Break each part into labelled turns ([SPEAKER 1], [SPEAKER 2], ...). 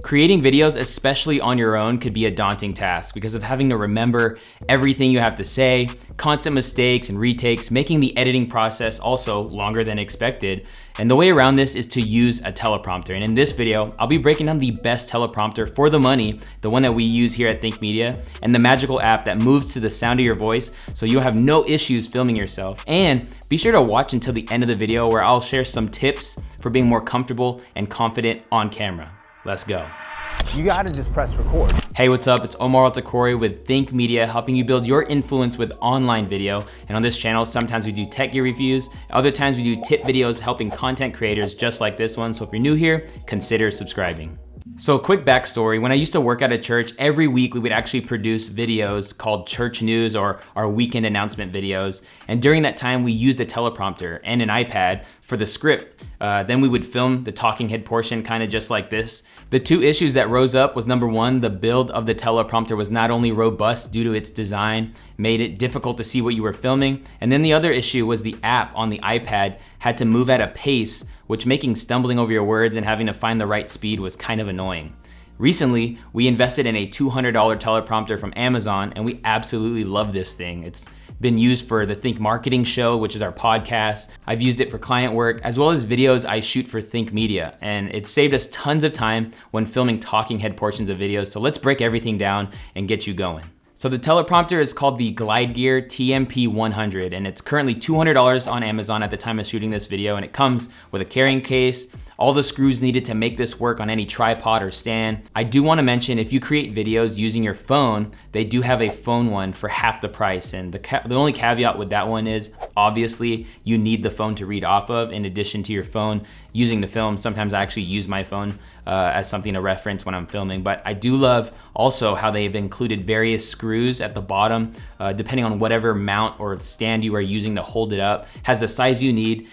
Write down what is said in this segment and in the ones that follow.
[SPEAKER 1] Creating videos, especially on your own, could be a daunting task because of having to remember everything you have to say, constant mistakes and retakes, making the editing process also longer than expected. And the way around this is to use a teleprompter. And in this video, I'll be breaking down the best teleprompter for the money, the one that we use here at Think Media, and the magical app that moves to the sound of your voice so you'll have no issues filming yourself. And be sure to watch until the end of the video where I'll share some tips for being more comfortable and confident on camera. Let's go.
[SPEAKER 2] You gotta just press record.
[SPEAKER 1] Hey, what's up? It's Omar with Think Media, helping you build your influence with online video. And on this channel, sometimes we do tech gear reviews, other times we do tip videos helping content creators just like this one. So if you're new here, consider subscribing. So a quick backstory, when I used to work at a church, every week we would actually produce videos called church news or our weekend announcement videos. And during that time, we used a teleprompter and an iPad for the script. Then we would film the talking head portion kind of just like this. The two issues that rose up was number one, the build of the teleprompter was not only robust due to its design, made it difficult to see what you were filming. And then the other issue was the app on the iPad had to move at a pace, which making stumbling over your words and having to find the right speed was kind of annoying. Recently, we invested in a $200 teleprompter from Amazon and we absolutely love this thing. It's been used for the Think Marketing Show, which is our podcast. I've used it for client work, as well as videos I shoot for Think Media. And it's saved us tons of time when filming talking head portions of videos. So let's break everything down and get you going. So the teleprompter is called the Glide Gear TMP100, and it's currently $200 on Amazon at the time of shooting this video, and it comes with a carrying case, all the screws needed to make this work on any tripod or stand. I do want to mention, if you create videos using your phone, they do have a phone one for half the price, and the only caveat with that one is, obviously, you need the phone to read off of in addition to your phone using the film. Sometimes I actually use my phone as something to reference when I'm filming, but I do love also how they've included various screws at the bottom, depending on whatever mount or stand you are using to hold it up, has the size you need.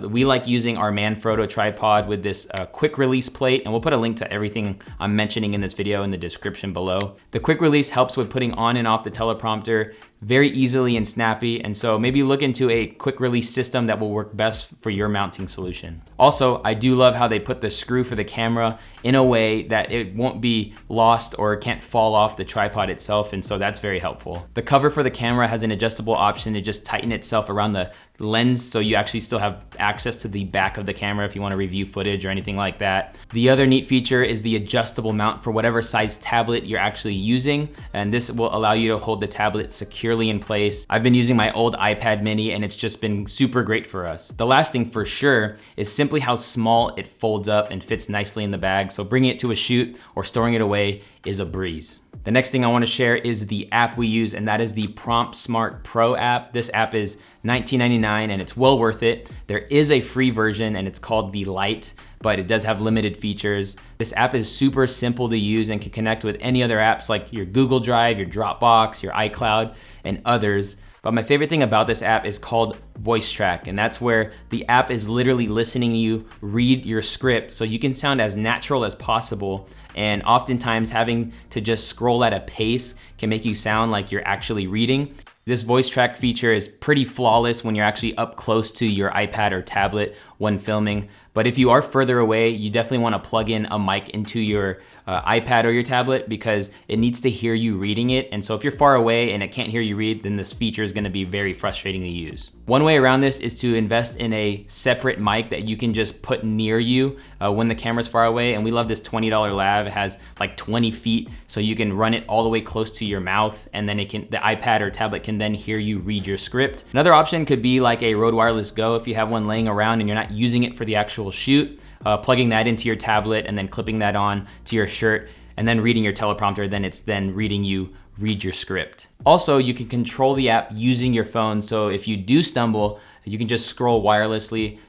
[SPEAKER 1] We like using our Manfrotto Tripod with this quick release plate, and we'll put a link to everything I'm mentioning in this video in the description below. The quick release helps with putting on and off the teleprompter very easily and snappy, and so maybe look into a quick release system that will work best for your mounting solution. Also, I do love how they put the screw for the camera in a way that it won't be lost or can't fall off the tripod itself, and so that's very helpful. The cover for the camera has an adjustable option to just tighten itself around the lens, so you actually still have access to the back of the camera if you want to review footage or anything like that. The other neat feature is the adjustable mount for whatever size tablet you're actually using, and this will allow you to hold the tablet securely in place. I've been using my old iPad mini and it's just been super great for us. The last thing for sure is simply how small it folds up and fits nicely in the bag, so bringing it to a shoot or storing it away is a breeze. The next thing I want to share is the app we use, and that is the Prompt Smart Pro app. This app is $19.99 and it's well worth it. There is a free version and it's called the Lite, but it does have limited features. This app is super simple to use and can connect with any other apps like your Google Drive, your Dropbox, your iCloud, and others. But my favorite thing about this app is called Voice Track, and that's where the app is literally listening to you read your script so you can sound as natural as possible. And oftentimes having to just scroll at a pace can make you sound like you're actually reading. This voice track feature is pretty flawless when you're actually up close to your iPad or tablet when filming. But if you are further away, you definitely want to plug in a mic into your iPad or your tablet because it needs to hear you reading it. And so if you're far away and it can't hear you read, then this feature is going to be very frustrating to use. One way around this is to invest in a separate mic that you can just put near you when the camera's far away. And we love this $20 lav. It has like 20 feet, so you can run it all the way close to your mouth, and then the iPad or tablet can then hear you read your script. Another option could be like a Rode Wireless Go if you have one laying around and you're not using it for the actual shoot. Plugging that into your tablet and then clipping that on to your shirt and then reading your teleprompter, then it's then reading you read your script. Also, you can control the app using your phone, so if you do stumble, you can just scroll wirelessly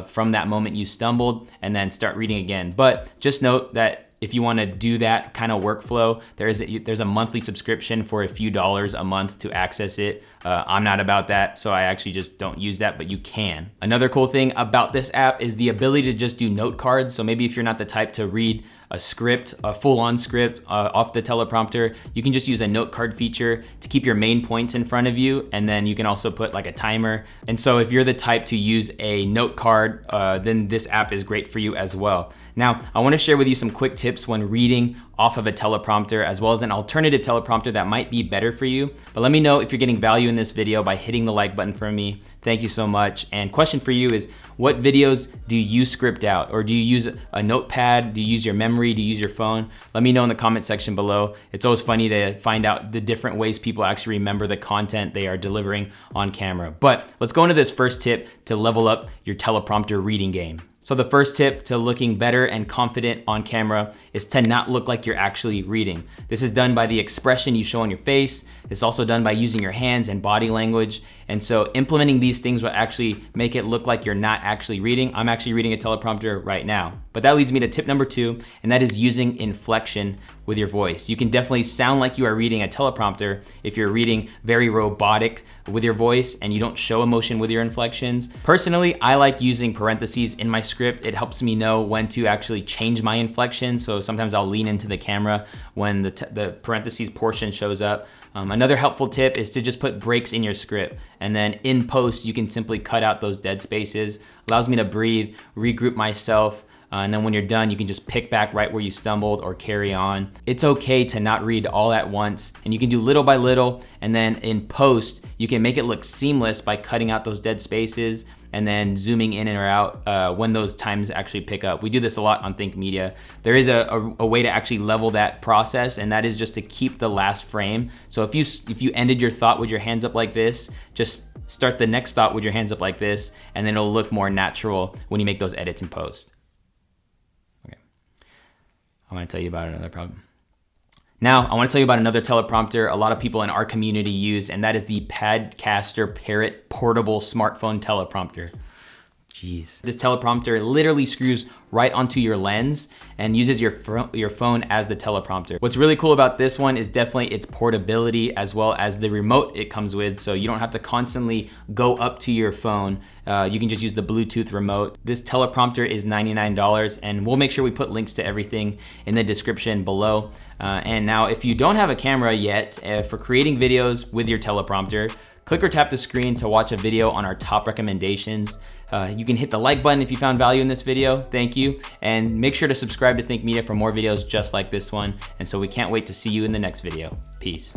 [SPEAKER 1] from that moment you stumbled and then start reading again. But just note that if you want to do that kind of workflow, there's a monthly subscription for a few dollars a month to access it. I'm not about that, so I actually just don't use that, but you can. Another cool thing about this app is the ability to just do note cards. So maybe if you're not the type to read a script, a full-on script off the teleprompter, you can just use a note card feature to keep your main points in front of you, and then you can also put like a timer. And so if you're the type to use a note card, then this app is great for you as well. Now, I wanna share with you some quick tips when reading off of a teleprompter, as well as an alternative teleprompter that might be better for you. But let me know if you're getting value in this video by hitting the like button for me. Thank you so much. And question for you is, what videos do you script out? Or do you use a notepad? Do you use your memory? Do you use your phone? Let me know in the comment section below. It's always funny to find out the different ways people actually remember the content they are delivering on camera. But let's go into this first tip to level up your teleprompter reading game. So the first tip to looking better and confident on camera is to not look like you're actually reading. This is done by the expression you show on your face. It's also done by using your hands and body language. And so implementing these things will actually make it look like you're not actually reading. I'm actually reading a teleprompter right now. But that leads me to tip number 2, and that is using inflection with your voice. You can definitely sound like you are reading a teleprompter if you're reading very robotic with your voice and you don't show emotion with your inflections. Personally, I like using parentheses in my script. It helps me know when to actually change my inflection. So sometimes I'll lean into the camera when the parentheses portion shows up. Another helpful tip is to just put breaks in your script, and then in post you can simply cut out those dead spaces. Allows me to breathe, regroup myself, and then when you're done, you can just pick back right where you stumbled or carry on. It's okay to not read all at once, and you can do little by little, and then in post, you can make it look seamless by cutting out those dead spaces and then zooming in or out when those times actually pick up. We do this a lot on Think Media. There is a way to actually level that process, and that is just to keep the last frame. So if you ended your thought with your hands up like this, just start the next thought with your hands up like this, and then it'll look more natural when you make those edits in post. Okay, I wanna tell you about another problem. Now, I wanna tell you about another teleprompter a lot of people in our community use, and that is the Padcaster Parrot portable smartphone teleprompter. Jeez. This teleprompter literally screws right onto your lens and uses your phone as the teleprompter. What's really cool about this one is definitely its portability, as well as the remote it comes with, so you don't have to constantly go up to your phone. You can just use the Bluetooth remote. This teleprompter is $99, and we'll make sure we put links to everything in the description below. And now, if you don't have a camera yet, for creating videos with your teleprompter, click or tap the screen to watch a video on our top recommendations. You can hit the like button if you found value in this video, thank you. And make sure to subscribe to Think Media for more videos just like this one. And so we can't wait to see you in the next video. Peace.